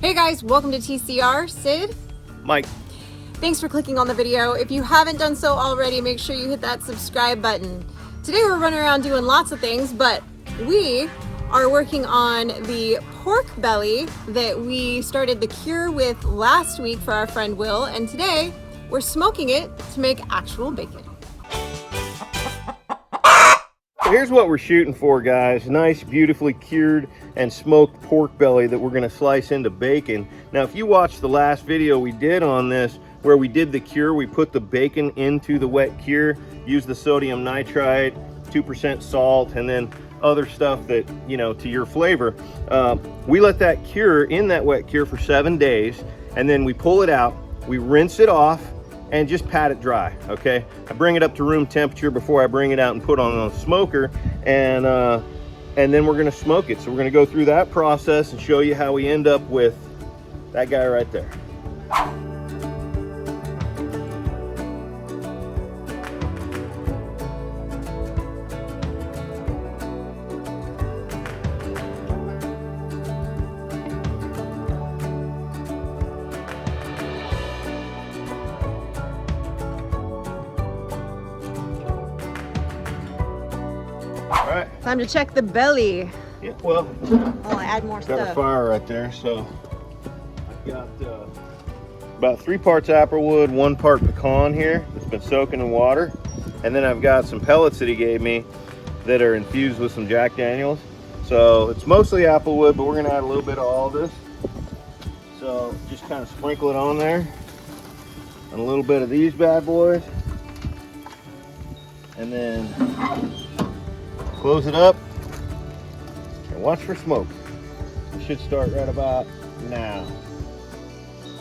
Hey guys, welcome to TCR. Sid, Mike. thanks for clicking on the video. If you haven't done so already, make sure you hit that subscribe button. Today we're running around doing lots of things, but we are working on the pork belly that we started the cure with last week for our friend Will, and today we're smoking it to make actual bacon. Here's what we're shooting for, guys. Nice, beautifully cured and smoked pork belly that we're gonna slice into bacon. Now, if you watched the last video we did on this, where we did the cure, we put the bacon into the wet cure, used the sodium nitrite, 2% salt, and then other stuff that, you know, to your flavor. We let that cure in that wet cure for 7 days, and then we pull it out, we rinse it off, and just pat it dry, okay? I bring it up to room temperature before I bring it out and put on the smoker, and then we're gonna smoke it. So we're gonna go through that process and show you how we end up with that guy right there. All right. Time to check the belly. Yeah, well, I'll add more got a stuff. fire right there. So I've got about 3 parts applewood, 1 part pecan here that's been soaking in water. And then I've got some pellets that he gave me that are infused with some Jack Daniels. So it's mostly applewood, but we're gonna add a little bit of all this. So just kind of sprinkle it on there. And a little bit of these bad boys. And then close it up and watch for smoke. It should start right about now.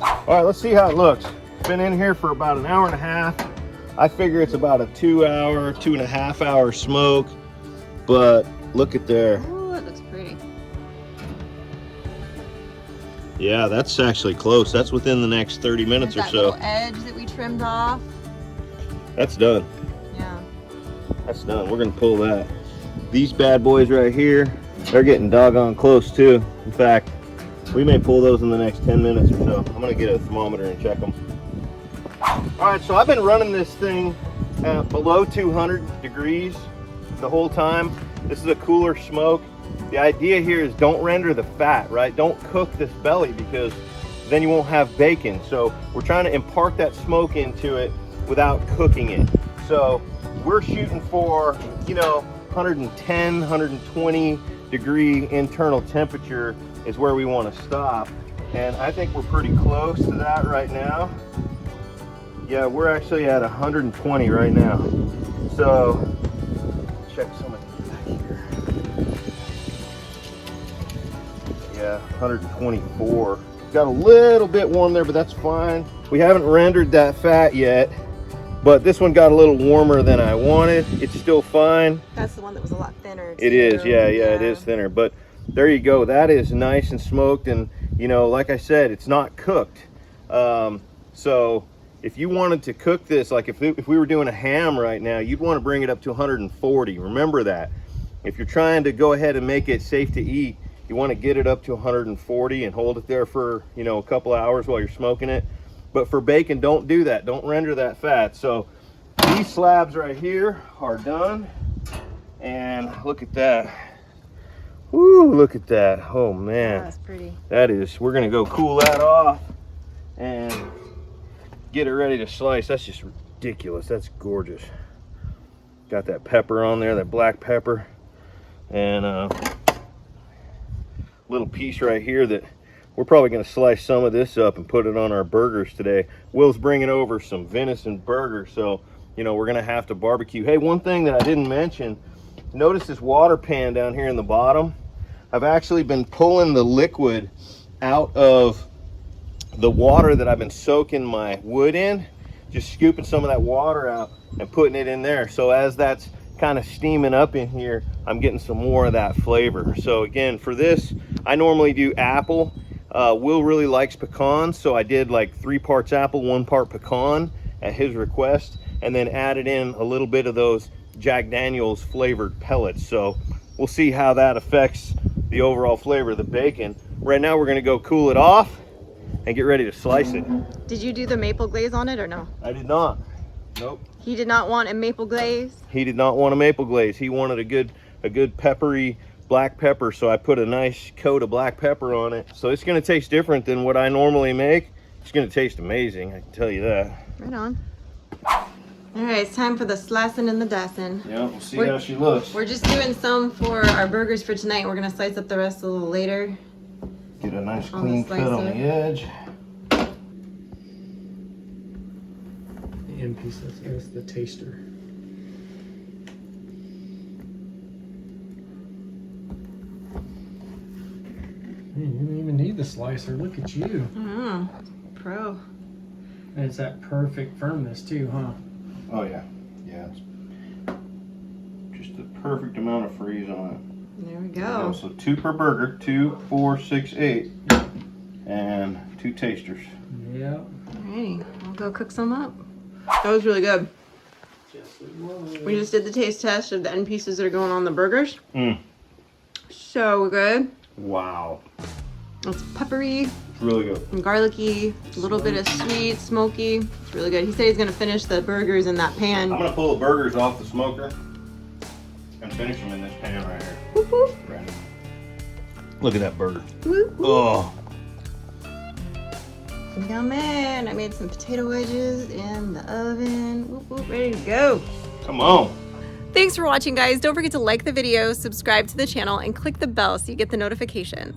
All right, let's see how it looks. It's been in here for about an hour and a half. I figure it's about a 2-hour, 2.5-hour smoke, but look at there. Ooh, it looks pretty. Yeah, that's actually close. That's within the next 30 minutes or That so. little edge that we trimmed off. That's done. Yeah. That's done. We're gonna pull that. These bad boys right here, they're getting doggone close too. In fact, we may pull those in the next 10 minutes or so. I'm gonna get a thermometer and check them. All right, so I've been running this thing at below 200 degrees the whole time. This is a cooler smoke. The idea here is don't render the fat, right? Don't cook this belly because then you won't have bacon. So we're trying to impart that smoke into it without cooking it. So we're shooting for, you know, 110, 120 degree internal temperature is where we want to stop. And I think we're pretty close to that right now. Yeah, we're actually at 120 right now. So check some of these back here. Yeah, 124. Got a little bit warm there, but that's fine. We haven't rendered that fat yet, but this one got a little warmer than I wanted. It's still fine. That's the one that was a lot thinner. It is, yeah, it is thinner. But there you go. That is nice and smoked, and you know, like I said, it's not cooked. So if you wanted to cook this, like if we were doing a ham right now, you'd want to bring it up to 140. Remember that. If you're trying to go ahead and make it safe to eat, you want to get it up to 140 and hold it there for, you know, a couple hours while you're smoking it. But for bacon, don't do that. Don't render that fat. So these slabs right here are done. And look at that. Woo, look at that. Oh man. Yeah, that's pretty. That is, we're gonna go cool that off and get it ready to slice. That's just ridiculous. That's gorgeous. Got that pepper on there, that black pepper. And little piece right here that we're probably going to slice some of this up and put it on our burgers today. Will's bringing over some venison burgers, so you know we're going to have to barbecue. Hey, one thing that I didn't mention, notice this water pan down here in the bottom. I've actually been pulling the liquid out of the water that I've been soaking my wood in, just scooping some of that water out and putting it in there. So as that's kind of steaming up in here, I'm getting some more of that flavor. So again, for this, I normally do apple. Will really likes pecan, so I did like 3 parts apple, 1 part pecan at his request, and then added in a little bit of those Jack Daniels flavored pellets. So we'll see how that affects the overall flavor of the bacon. Right now we're gonna go cool it off and get ready to slice it. Did you do the maple glaze on it or no? I did not. Nope. He did not want a maple glaze? He did not want a maple glaze. He wanted a good peppery black pepper, so I put a nice coat of black pepper on it. So it's gonna taste different than what I normally make. It's gonna taste amazing, I can tell you that. Right on. All right, it's time for the slicing and the dicing. Yeah, we'll see how she looks. We're just doing some for our burgers for tonight. We're gonna slice up the rest a little later. Get a nice clean cut on the edge. The end piece is the taster. Man, you didn't even need the slicer. Look at you. Pro. And it's that perfect firmness too, huh? Oh yeah, yeah. It's just the perfect amount of freeze on it. There we go. So 2 per burger, 2, 4, 6, 8, and 2 tasters. Yeah. Alrighty, I'll go cook some up. That was really good. We just did the taste test of the end pieces that are going on the burgers. So good. Wow. It's peppery. It's really good. And garlicky, a little bit of sweet, smoky. It's really good. He said he's gonna finish the burgers in that pan. I'm gonna pull the burgers off the smoker and finish them in this pan right here. Whoop, whoop. Brandon. Look at that burger. Whoop, whoop. Oh. Yummy. I made some potato wedges in the oven. Whoop, whoop, ready to go. Come on. Thanks for watching, guys. Don't forget to like the video, subscribe to the channel, and click the bell so you get the notifications.